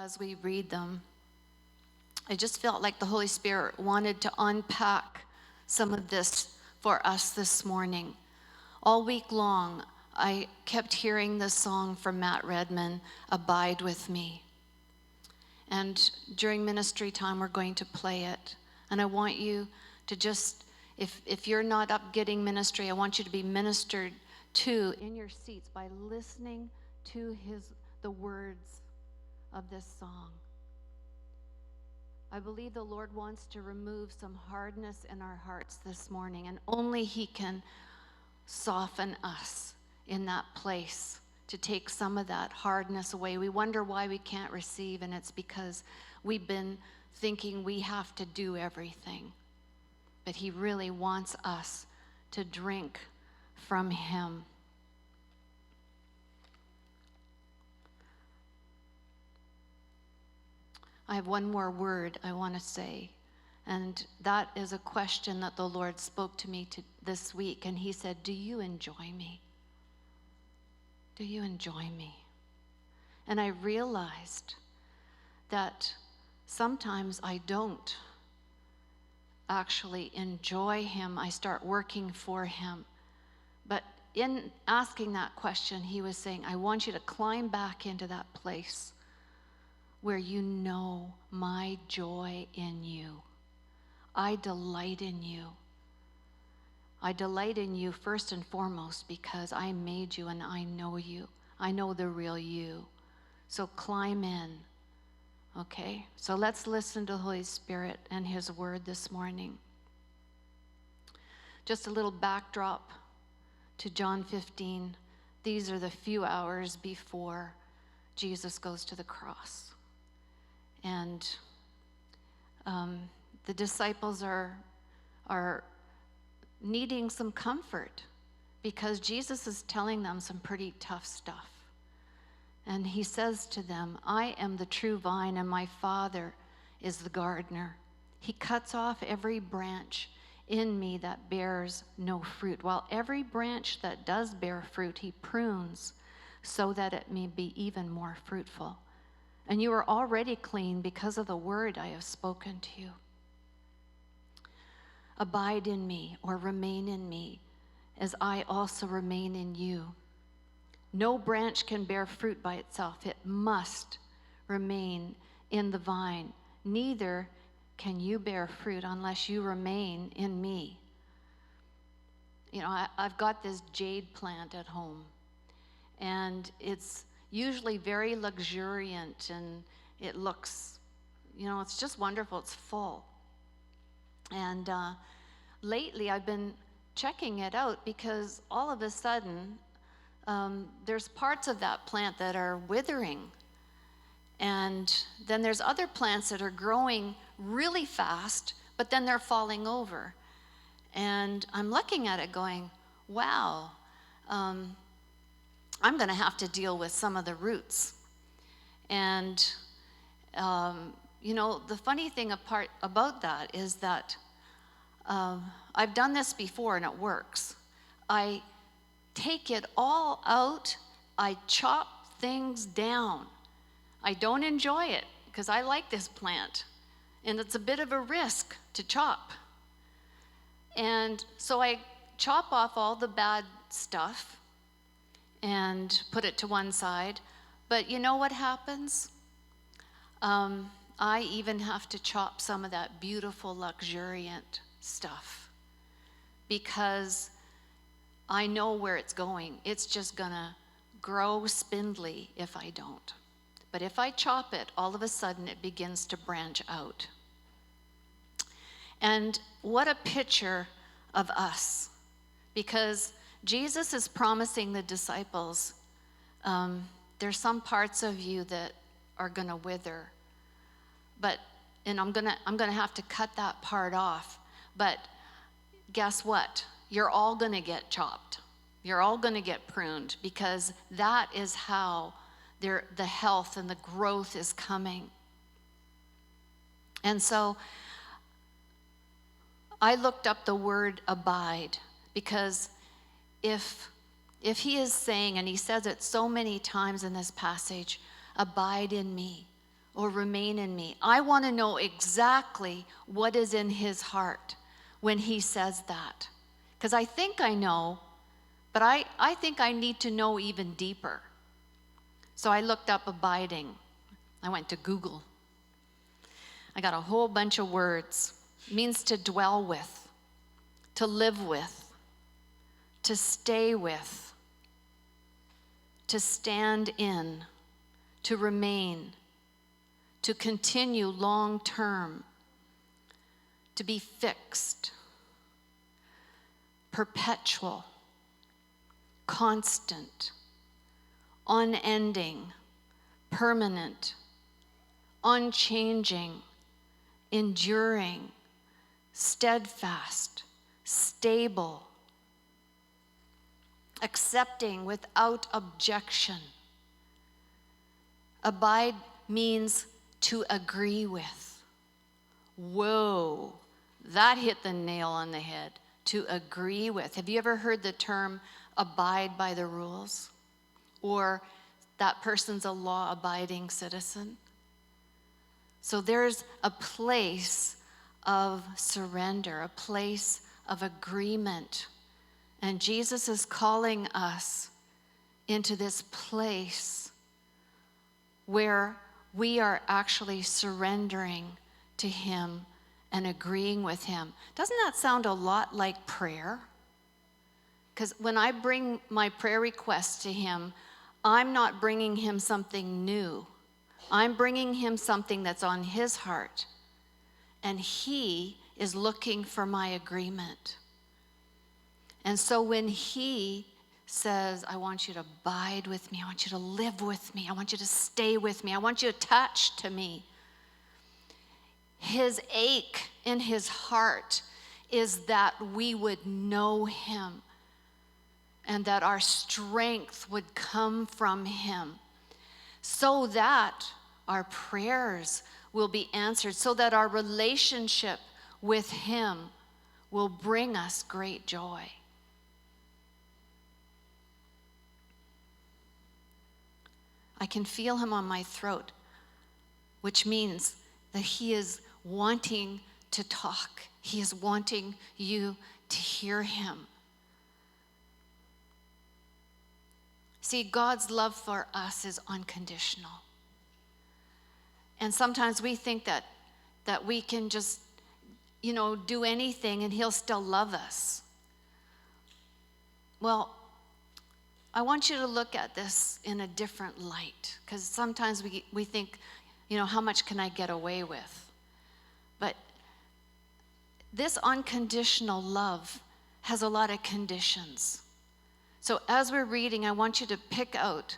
as we read them, I just felt like the Holy Spirit wanted to unpack some of this for us this morning. All week long, I kept hearing this song from Matt Redman, "Abide with Me." And during ministry time, we're going to play it. And I want you to just, if you're not up getting ministry, I want you to be ministered to in your seats by listening to the words of this song. I believe the Lord wants to remove some hardness in our hearts this morning, and only He can soften us in that place to take some of that hardness away. We wonder why we can't receive, and it's because we've been thinking we have to do everything. But He really wants us to drink from Him. I have one more word I want to say, and that is a question that the Lord spoke to me this week, and He said, "Do you enjoy me? Do you enjoy me?" And I realized that sometimes I don't actually enjoy Him. I start working for Him. But in asking that question, He was saying, I want you to climb back into that place where you know my joy in you. I delight in you. I delight in you first and foremost because I made you and I know you. I know the real you. So climb in, okay? So let's listen to the Holy Spirit and His word this morning. Just a little backdrop to John 15. These are the few hours before Jesus goes to the cross. And the disciples are needing some comfort because Jesus is telling them some pretty tough stuff. And He says to them, "I am the true vine and my Father is the gardener. He cuts off every branch in me that bears no fruit, while every branch that does bear fruit He prunes so that it may be even more fruitful. And you are already clean because of the word I have spoken to you. Abide in me," or remain in me, "as I also remain in you. No branch can bear fruit by itself. It must remain in the vine. Neither can you bear fruit unless you remain in me." You know, I've got this jade plant at home, and it's usually very luxuriant, and it looks, you know, it's just wonderful. It's full. And lately I've been checking it out because all of a sudden there's parts of that plant that are withering. And then there's other plants that are growing really fast, but then they're falling over. And I'm looking at it going, wow, I'm going to have to deal with some of the roots. And, you know, the funny thing about that is that I've done this before and it works. I take it all out. I chop things down. I don't enjoy it because I like this plant. And it's a bit of a risk to chop. And so I chop off all the bad stuff and put it to one side. But you know what happens? I even have to chop some of that beautiful, luxuriant stuff because I know where it's going. It's just gonna grow spindly if I don't. But if I chop it, all of a sudden it begins to branch out. And what a picture of us, because Jesus is promising the disciples, there's some parts of you that are going to wither, and I'm gonna have to cut that part off. But guess what? You're all going to get chopped. You're all going to get pruned because that is how the health and the growth is coming. And so I looked up the word abide because if He is saying, and He says it so many times in this passage, abide in me, or remain in me. I want to know exactly what is in his heart when he says that. Because I think I know, but I think I need to know even deeper. So I looked up abiding. I went to Google. I got a whole bunch of words. It means to dwell with, to live with, to stay with, to stand in, to remain, to continue long term, to be fixed, perpetual, constant, unending, permanent, unchanging, enduring, steadfast, stable, accepting without objection. Abide means to agree with. Whoa, that hit the nail on the head. To agree with. Have you ever heard the term abide by the rules? Or that person's a law-abiding citizen? So there's a place of surrender, a place of agreement. And Jesus is calling us into this place where we are actually surrendering to him and agreeing with him. Doesn't that sound a lot like prayer? Because when I bring my prayer requests to him, I'm not bringing him something new. I'm bringing him something that's on his heart. And he is looking for my agreement. And so when he says, I want you to abide with me, I want you to live with me, I want you to stay with me, I want you attached to me, his ache in his heart is that we would know him and that our strength would come from him so that our prayers will be answered, so that our relationship with him will bring us great joy. I can feel him on my throat, which means that he is wanting to talk. He is wanting you to hear him. See, God's love for us is unconditional. And sometimes we think that we can just, do anything and he'll still love us. Well, I want you to look at this in a different light, because sometimes we think, how much can I get away with? But this unconditional love has a lot of conditions. So as we're reading, I want you to pick out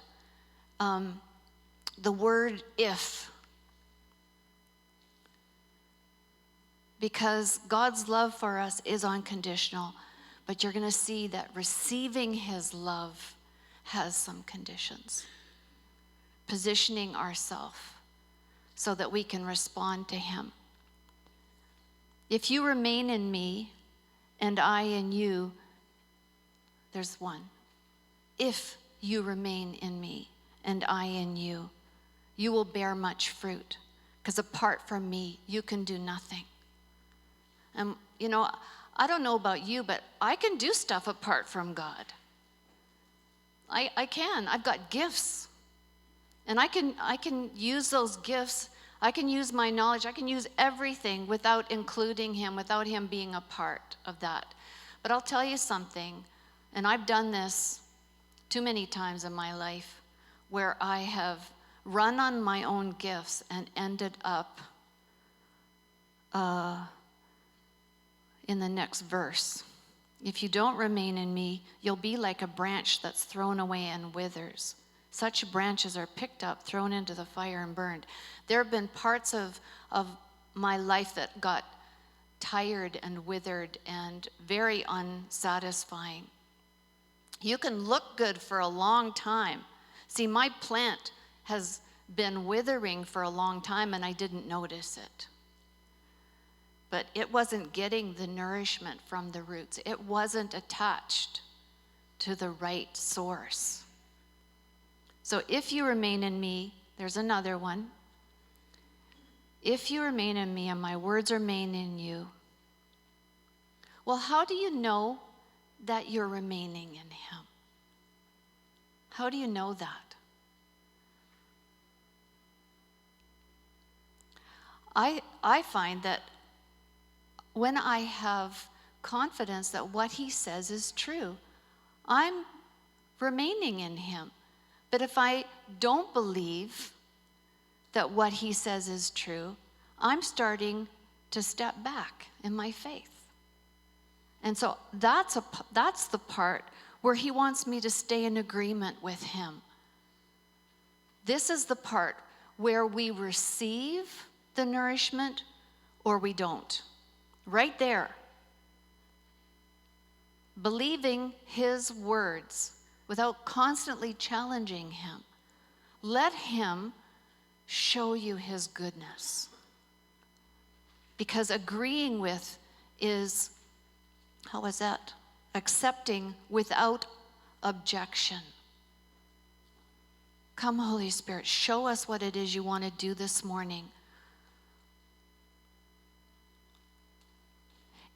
the word if. Because God's love for us is unconditional, but you're going to see that receiving his love has some conditions. Positioning ourselves so that we can respond to him. If you remain in me and I in you, there's one. If you remain in me and I in you, you will bear much fruit, because apart from me, you can do nothing. And, I don't know about you, but I can do stuff apart from God. I can. I've got gifts. And I can use those gifts. I can use my knowledge. I can use everything without including him, without him being a part of that. But I'll tell you something, and I've done this too many times in my life, where I have run on my own gifts and ended up in the next verse. If you don't remain in me, you'll be like a branch that's thrown away and withers. Such branches are picked up, thrown into the fire, and burned. There have been parts of my life that got tired and withered and very unsatisfying. You can look good for a long time. See, my plant has been withering for a long time, and I didn't notice it. But it wasn't getting the nourishment from the roots. It wasn't attached to the right source. So if you remain in me, there's another one. If you remain in me and my words remain in you. Well, how do you know that you're remaining in him? How do you know that? I find that when I have confidence that what he says is true, I'm remaining in him. But if I don't believe that what he says is true, I'm starting to step back in my faith. And so that's the part where he wants me to stay in agreement with him. This is the part where we receive the nourishment or we don't. Right there. Believing his words without constantly challenging him. Let him show you his goodness. Because agreeing with is, how is that? Accepting without objection. Come, Holy Spirit, show us what it is you want to do this morning.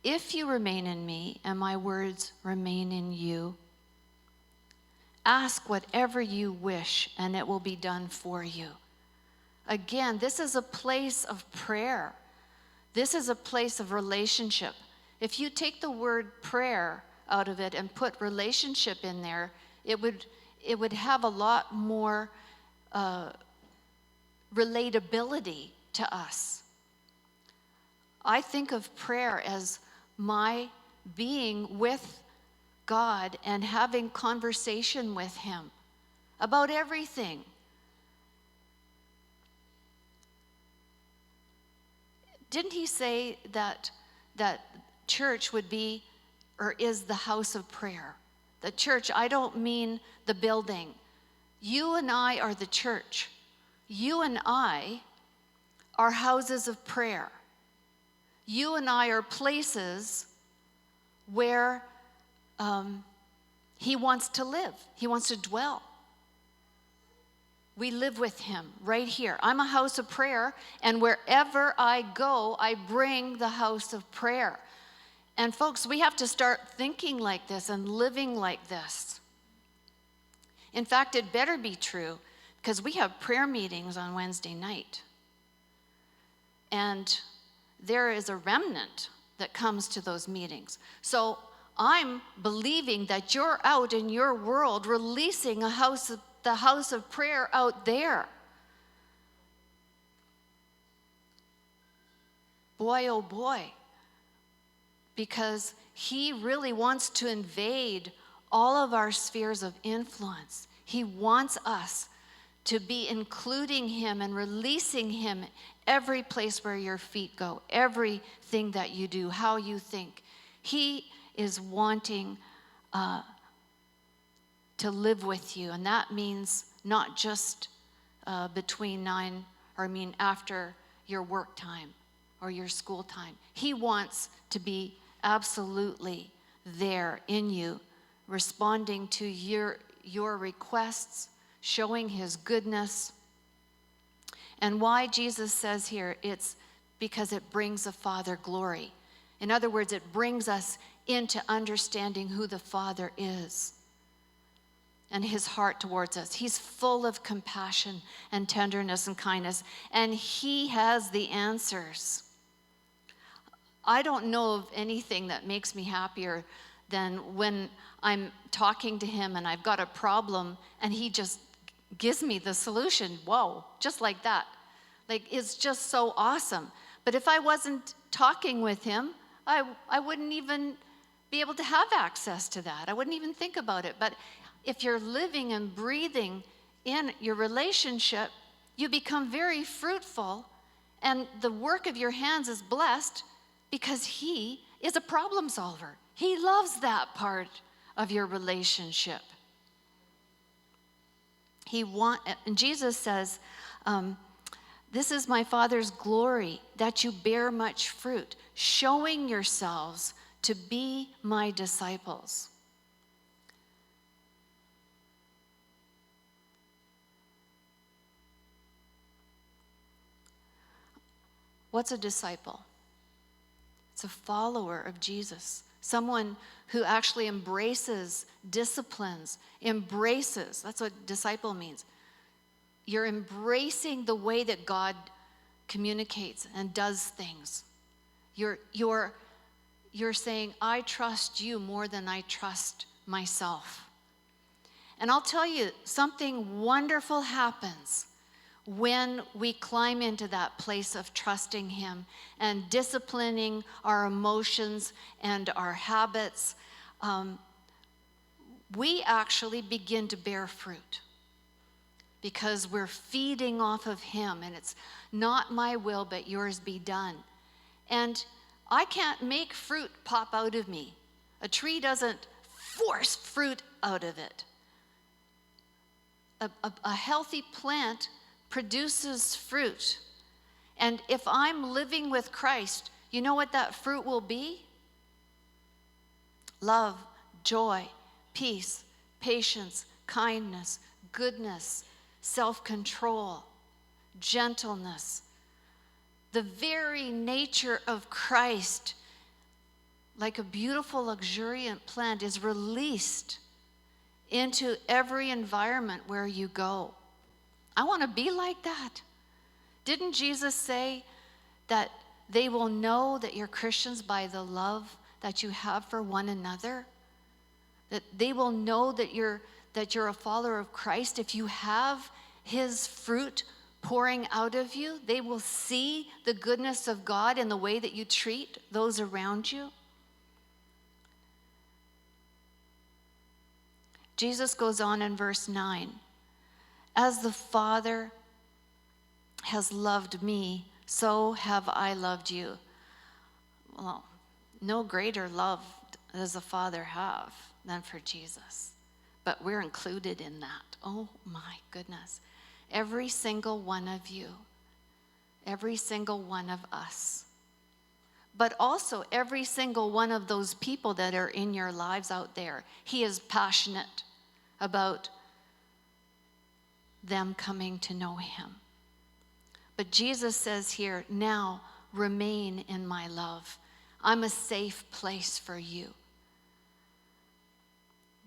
If you remain in me and my words remain in you, ask whatever you wish and it will be done for you. Again, this is a place of prayer. This is a place of relationship. If you take the word prayer out of it and put relationship in there, it would have a lot more relatability to us. I think of prayer as my being with God and having conversation with him about everything. Didn't he say that church would be or is the house of prayer? The church, I don't mean the building. You and I are the church. You and I are houses of prayer. You and I are places where he wants to live. He wants to dwell. We live with him right here. I'm a house of prayer, and wherever I go, I bring the house of prayer. And folks, we have to start thinking like this and living like this. In fact, it better be true, because we have prayer meetings on Wednesday night. And there is a remnant that comes to those meetings. So I'm believing that you're out in your world releasing the house of prayer out there. Boy, oh boy. Because he really wants to invade all of our spheres of influence. He wants us to be including him and releasing him every place where your feet go, everything that you do, how you think. He is wanting to live with you, and that means not just after your work time or your school time. He wants to be absolutely there in you, responding to your requests, showing his goodness. And why Jesus says here, it's because it brings the Father glory. In other words, it brings us into understanding who the Father is and his heart towards us. He's full of compassion and tenderness and kindness, and he has the answers. I don't know of anything that makes me happier than when I'm talking to him and I've got a problem and he just gives me the solution. Whoa, just like that. Like, it's just so awesome. But if I wasn't talking with him, I wouldn't even be able to have access to that. I wouldn't even think about it. But if you're living and breathing in your relationship, you become very fruitful, and the work of your hands is blessed because he is a problem solver. He loves that part of your relationship. And Jesus says, this is my Father's glory, that you bear much fruit, showing yourselves to be my disciples. What's a disciple? It's a follower of Jesus. Someone who actually embraces, disciplines, embraces. That's what disciple means. You're embracing the way that God communicates and does things. You're saying, I trust you more than I trust myself. And I'll tell you, something wonderful happens when we climb into that place of trusting him and disciplining our emotions and our habits. We actually begin to bear fruit because we're feeding off of him, and it's not my will but yours be done. And I can't make fruit pop out of me. A tree doesn't force fruit out of it. A healthy plant produces fruit. And if I'm living with Christ, you know what that fruit will be? Love, joy, peace, patience, kindness, goodness, self-control, gentleness. The very nature of Christ, like a beautiful, luxuriant plant, is released into every environment where you go. I want to be like that. Didn't Jesus say that they will know that you're Christians by the love that you have for one another? That they will know that you're a follower of Christ if you have his fruit pouring out of you. They will see the goodness of God in the way that you treat those around you. Jesus goes on in verse 9. As the Father has loved me, so have I loved you. Well, no greater love does the Father have than for Jesus. But we're included in that. Oh my goodness. Every single one of you, every single one of us, but also every single one of those people that are in your lives out there. He is passionate about them coming to know him. But Jesus says here, now remain in my love. I'm a safe place for you.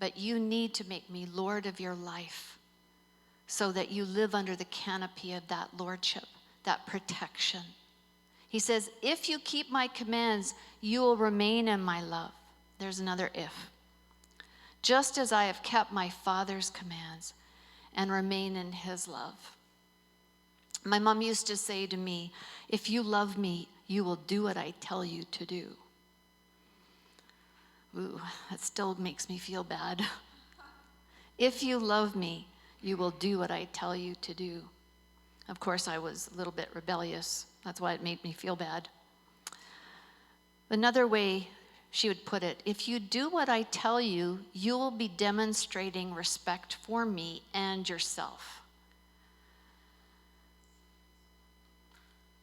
But you need to make me Lord of your life so that you live under the canopy of that lordship, that protection. He says, if you keep my commands, you will remain in my love. There's another if. Just as I have kept my Father's commands and remain in his love. My mom used to say to me, if you love me, you will do what I tell you to do. Ooh, that still makes me feel bad. If you love me, you will do what I tell you to do. Of course, I was a little bit rebellious. That's why it made me feel bad. Another way she would put it, if you do what I tell you, you will be demonstrating respect for me and yourself.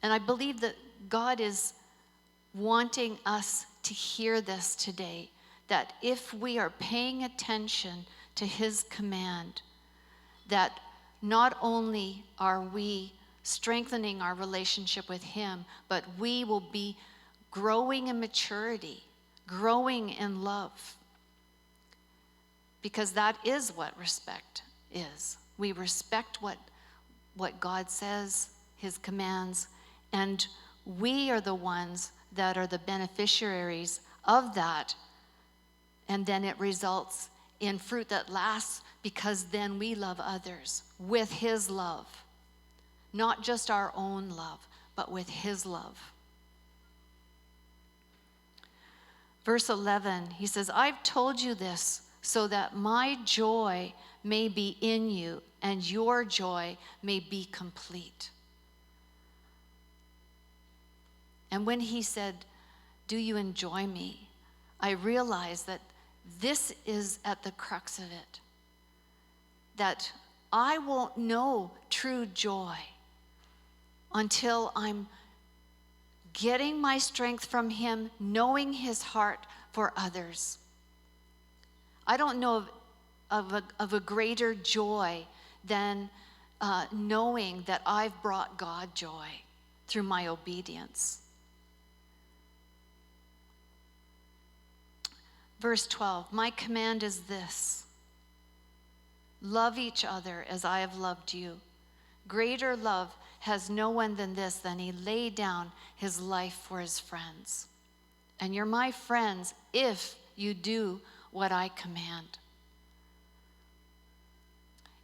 And I believe that God is wanting us to hear this today, that if we are paying attention to his command, that not only are we strengthening our relationship with him, but we will be growing in maturity, growing in love. Because that is what respect is. We respect what God says, his commands, and we are the ones that are the beneficiaries of that. And then it results in fruit that lasts because then we love others with his love. Not just our own love, but with his love. Verse 11, he says, I've told you this so that my joy may be in you and your joy may be complete. And when he said, do you enjoy me? I realized that this is at the crux of it. That I won't know true joy until I'm getting my strength from him, knowing his heart for others. I don't know of a greater joy than knowing that I've brought God joy through my obedience. Verse 12, my command is this: love each other as I have loved you. Greater love has no one than this, than he laid down his life for his friends. And you're my friends if you do what I command.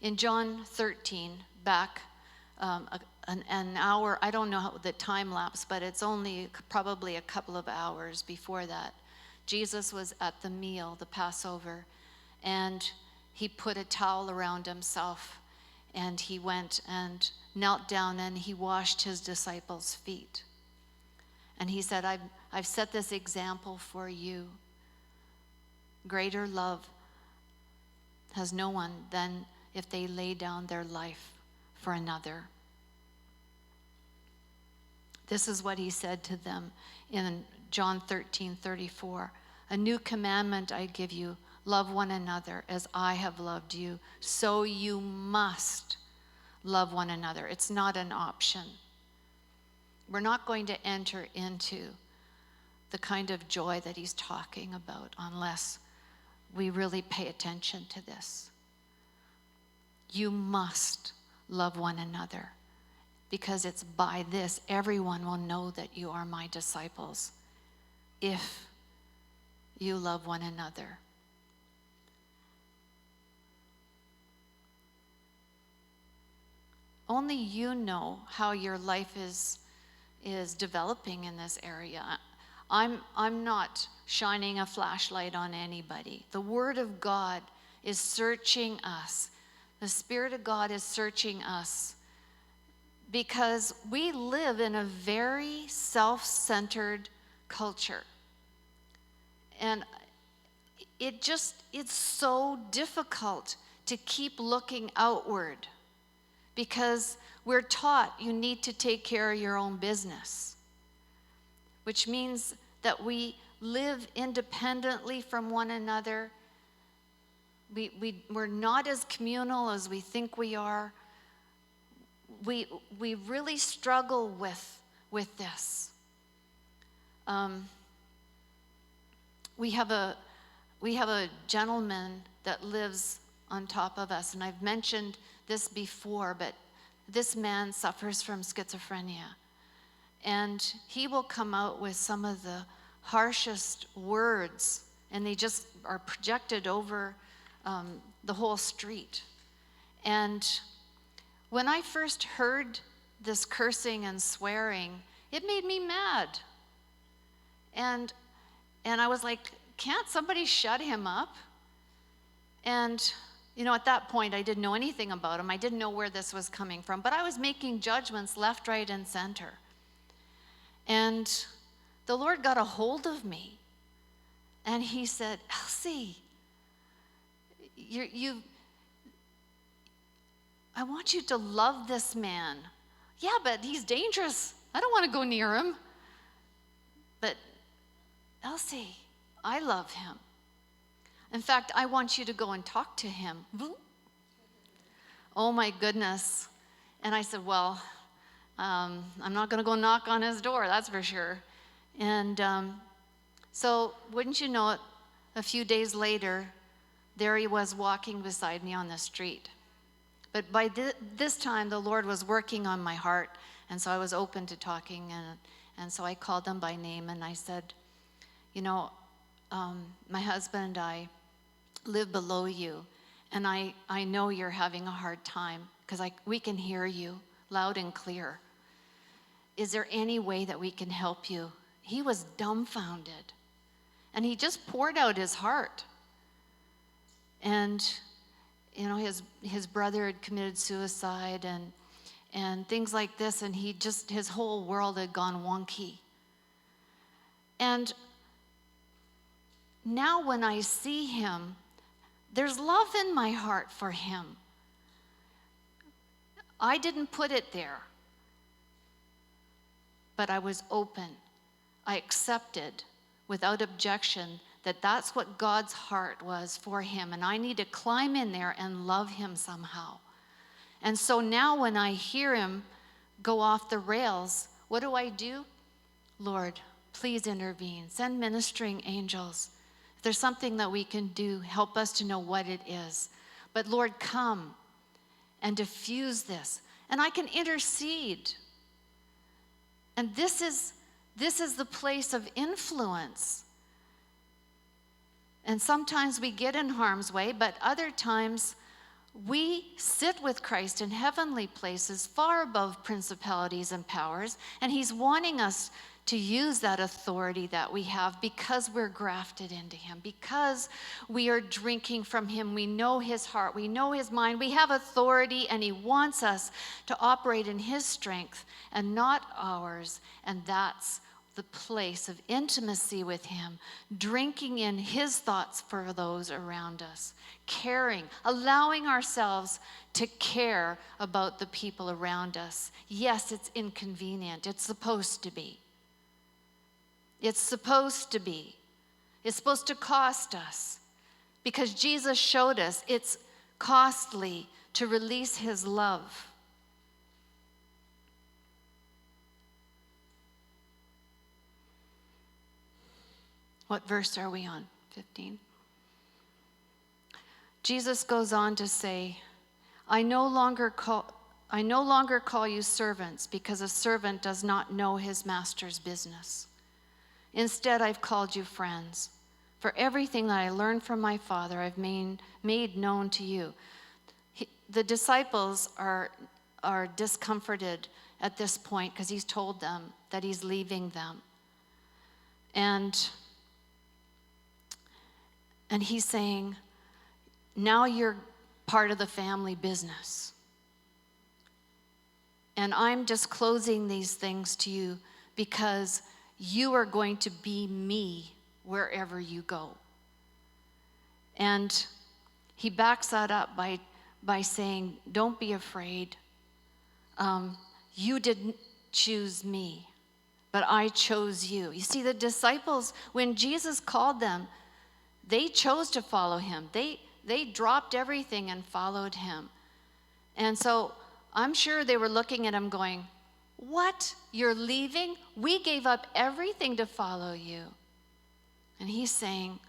In John 13, back an hour, I don't know how the time lapse, but it's only probably a couple of hours before that, Jesus was at the meal, the Passover, and he put a towel around himself, and he went and knelt down and he washed his disciples' feet. And he said, I've set this example for you. Greater love has no one than if they lay down their life for another. This is what he said to them in John 13:34. A new commandment I give you, love one another as I have loved you. So you must love one another. It's not an option. We're not going to enter into the kind of joy that he's talking about unless we really pay attention to this. You must love one another, because it's by this everyone will know that you are my disciples, if you love one another. Only you know how your life is developing in this area. I'm not shining a flashlight on anybody. The Word of God is searching us. The Spirit of God is searching us, because we live in a very self-centered culture. And it's so difficult to keep looking outward, because we're taught you need to take care of your own business, which means that we live independently from one another. We're not as communal as we think we are. We really struggle with this. We have a gentleman that lives on top of us, and I've mentioned this before, but this man suffers from schizophrenia, and he will come out with some of the harshest words, and they just are projected over the whole street. And when I first heard this cursing and swearing, it made me mad. And I was like, can't somebody shut him up? And, at that point, I didn't know anything about him. I didn't know where this was coming from, but I was making judgments left, right, and center. And the Lord got a hold of me, and he said, Elsie, I want you to love this man. Yeah, but he's dangerous. I don't want to go near him. But Elsie, I love him. In fact, I want you to go and talk to him. Oh my goodness. And I said, well, I'm not going to go knock on his door, that's for sure. And so wouldn't you know it, a few days later, there he was walking beside me on the street. But by this time, the Lord was working on my heart, and so I was open to talking, and so I called him by name, and I said, my husband and I live below you, and I know you're having a hard time, because we can hear you loud and clear. Is there any way that we can help you? He was dumbfounded, and he just poured out his heart. And his brother had committed suicide and things like this, and his whole world had gone wonky. And now when I see him, there's love in my heart for him. I didn't put it there, but I was open. I accepted without objection that that's what God's heart was for him, and I need to climb in there and love him somehow. And so now when I hear him go off the rails, what do? Lord, please intervene. Send ministering angels. If there's something that we can do, help us to know what it is. But Lord, come and diffuse this. And I can intercede. And this is the place of influence. And sometimes we get in harm's way, but other times we sit with Christ in heavenly places far above principalities and powers, and he's wanting us to use that authority that we have because we're grafted into him, because we are drinking from him. We know his heart, we know his mind, we have authority, and he wants us to operate in his strength and not ours. And that's the place of intimacy with him, drinking in his thoughts for those around us, caring, allowing ourselves to care about the people around us. Yes, it's inconvenient. It's supposed to be. It's supposed to be. It's supposed to cost us, because Jesus showed us it's costly to release his love. What verse are we on? 15. Jesus goes on to say, I no longer call you servants, because a servant does not know his master's business. Instead, I've called you friends. For everything that I learned from my Father, I've made known to you. The disciples are discomforted at this point because he's told them that he's leaving them. And he's saying, now you're part of the family business. And I'm disclosing these things to you because you are going to be me wherever you go. And he backs that up by saying, don't be afraid. You didn't choose me, but I chose you. You see, the disciples, when Jesus called them, they chose to follow him. They dropped everything and followed him. And so I'm sure they were looking at him going, what? You're leaving? We gave up everything to follow you. And he's saying,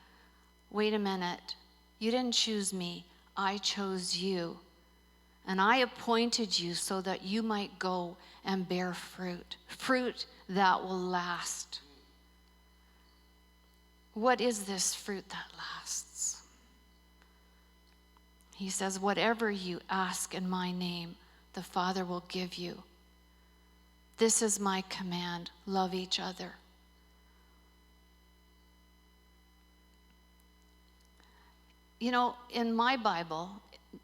wait a minute. You didn't choose me. I chose you. And I appointed you so that you might go and bear fruit. Fruit that will last. What is this fruit that lasts? He says, whatever you ask in my name, the Father will give you. This is my command, love each other. You know, in my Bible,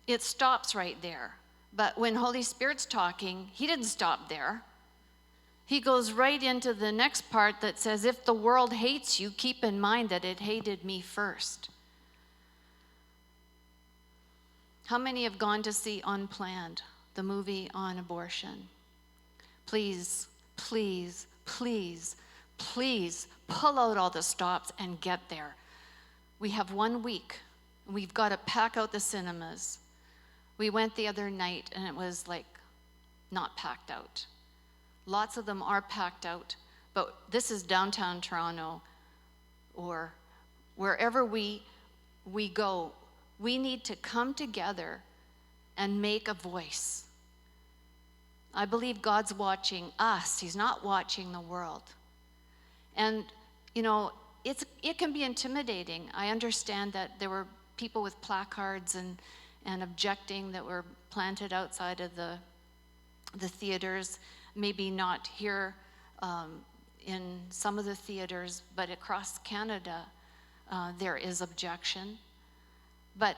it stops right there. But when Holy Spirit's talking, he didn't stop there. He goes right into the next part that says, if the world hates you, keep in mind that it hated me first. How many have gone to see Unplanned, the movie on abortion? Please, please, please, please pull out all the stops and get there. We have 1 week. We've got to pack out the cinemas. We went the other night and it was like not packed out. Lots of them are packed out, but this is downtown Toronto or wherever we go. We need to come together and make a voice. I believe God's watching us. He's not watching the world. And, you know, it can be intimidating. I understand that there were people with placards and objecting that were planted outside of the theaters. Maybe not here in some of the theaters, but across Canada there is objection. But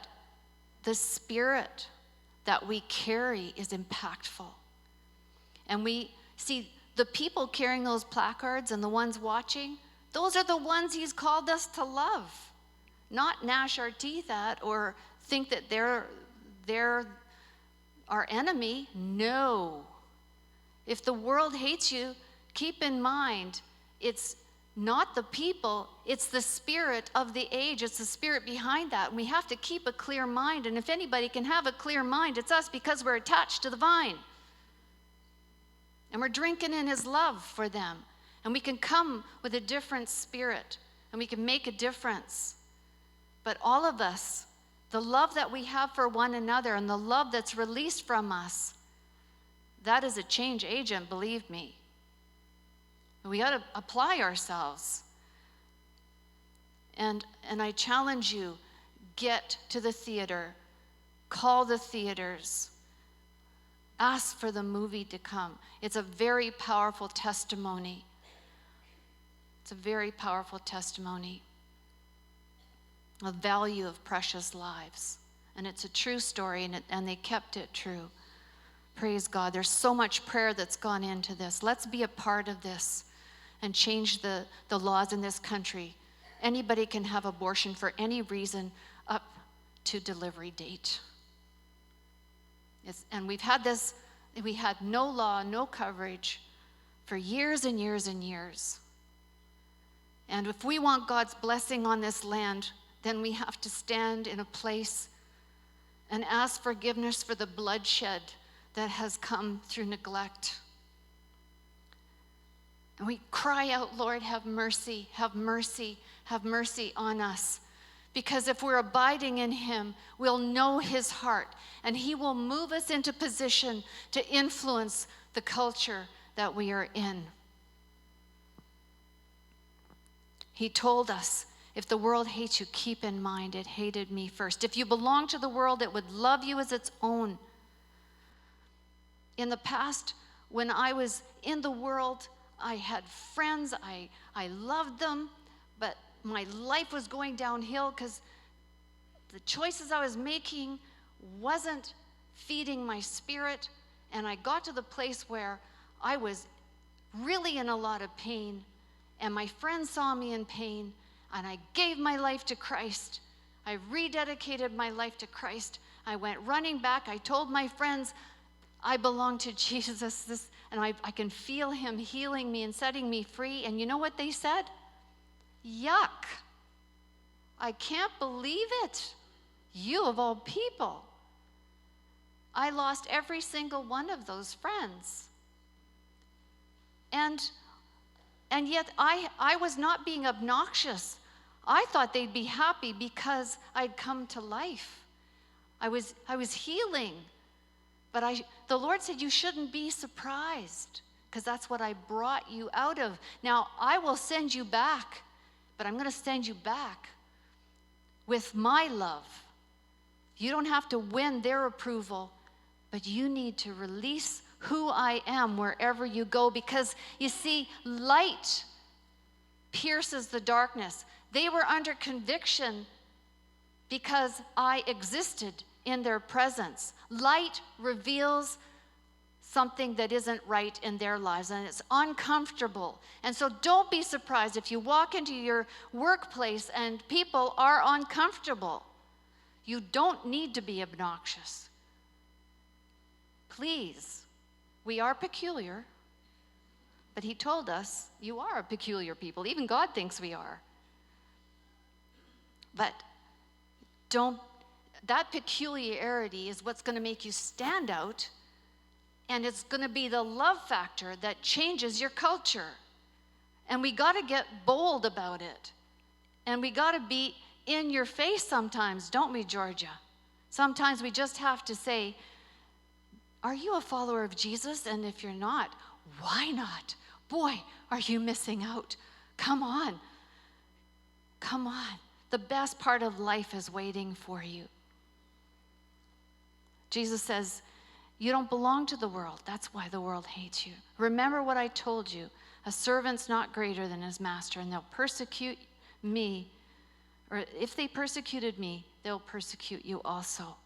the spirit that we carry is impactful. And we see the people carrying those placards and the ones watching, those are the ones he's called us to love. Not gnash our teeth at or think that they're our enemy. No. If the world hates you, keep in mind, it's not the people, it's the spirit of the age. It's the spirit behind that. And we have to keep a clear mind. And if anybody can have a clear mind, it's us, because we're attached to the vine. And we're drinking in his love for them. And we can come with a different spirit, and we can make a difference. But all of us, the love that we have for one another and the love that's released from us, that is a change agent, believe me. We got to apply ourselves. And I challenge you, get to the theater, call the theaters, ask for the movie to come. It's a very powerful testimony. It's a very powerful testimony of value of precious lives. And it's a true story, and they kept it true. Praise God. There's so much prayer that's gone into this. Let's be a part of this and change the laws in this country. Anybody can have abortion for any reason up to delivery date. And we've had this, we had no law, no coverage for years and years and years. And if we want God's blessing on this land, then we have to stand in a place and ask forgiveness for the bloodshed that has come through neglect. And we cry out, Lord, have mercy, have mercy, have mercy on us. Because if we're abiding in him, we'll know his heart, and he will move us into position to influence the culture that we are in. He told us, if the world hates you, keep in mind it hated me first. If you belong to the world, it would love you as its own. In the past, when I was in the world, I had friends, I loved them, but my life was going downhill because the choices I was making wasn't feeding my spirit, and I got to the place where I was really in a lot of pain, and my friends saw me in pain, and I gave my life to Christ. I rededicated my life to Christ. I went running back. I told my friends, I belong to Jesus, and I can feel him healing me and setting me free. And you know what they said? Yuck. I can't believe it. You of all people. I lost every single one of those friends. And yet I was not being obnoxious. I thought they'd be happy because I'd come to life. I was healing. But the Lord said, you shouldn't be surprised, because that's what I brought you out of. Now, I will send you back, but I'm going to send you back with my love. You don't have to win their approval, but you need to release who I am wherever you go, because you see, light pierces the darkness. They were under conviction because I existed in their presence. Light reveals something that isn't right in their lives, and it's uncomfortable. And so don't be surprised if you walk into your workplace and people are uncomfortable. You don't need to be obnoxious. Please, we are peculiar, but he told us you are a peculiar people. Even God thinks we are. But that peculiarity is what's going to make you stand out, and it's going to be the love factor that changes your culture. And we got to get bold about it. And we got to be in your face sometimes, don't we, Georgia? Sometimes we just have to say, are you a follower of Jesus? And if you're not, why not? Boy, are you missing out. Come on. Come on. The best part of life is waiting for you. Jesus says, you don't belong to the world. That's why the world hates you. Remember what I told you. A servant's not greater than his master, and they'll persecute me. Or if they persecuted me, they'll persecute you also.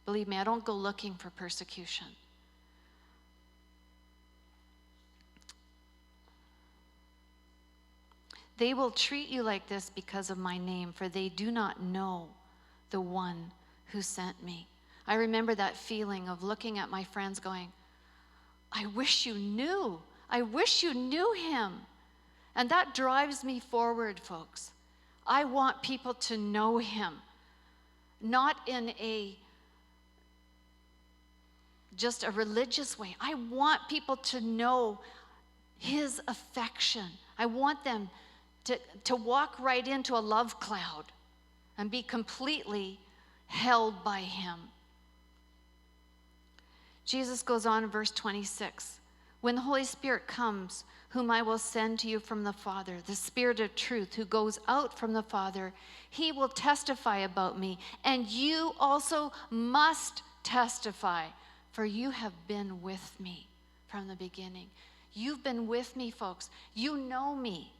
Believe me, I don't go looking for persecution. They will treat you like this because of my name, for they do not know the one who sent me. I remember that feeling of looking at my friends going, I wish you knew. I wish you knew him. And that drives me forward, folks. I want people to know him, not in a just a religious way. I want people to know his affection. I want them to walk right into a love cloud and be completely held by him. Jesus goes on in verse 26. When the Holy Spirit comes, whom I will send to you from the Father, the Spirit of truth who goes out from the Father, he will testify about me. And you also must testify, for you have been with me from the beginning. You've been with me, folks. You know me.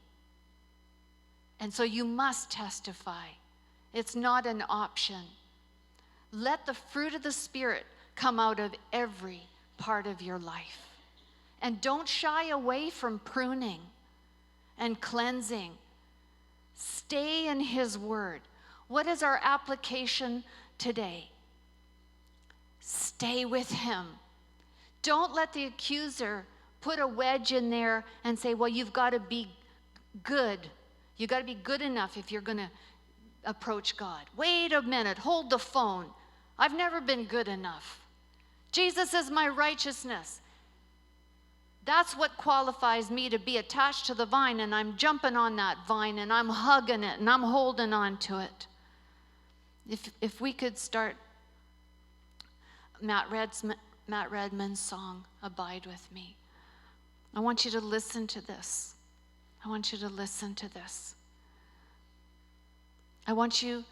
And so you must testify. It's not an option. Let the fruit of the Spirit come out of every part of your life. And don't shy away from pruning and cleansing. Stay in his word. What is our application today? Stay with him. Don't let the accuser put a wedge in there and say, well, you've got to be good. You've got to be good enough if you're going to approach God. Wait a minute. Hold the phone. I've never been good enough. Jesus is my righteousness. That's what qualifies me to be attached to the vine, and I'm jumping on that vine, and I'm hugging it, and I'm holding on to it. If we could start Matt Redman's song, Abide With Me. I want you to listen to this. I want you to listen to this. I want you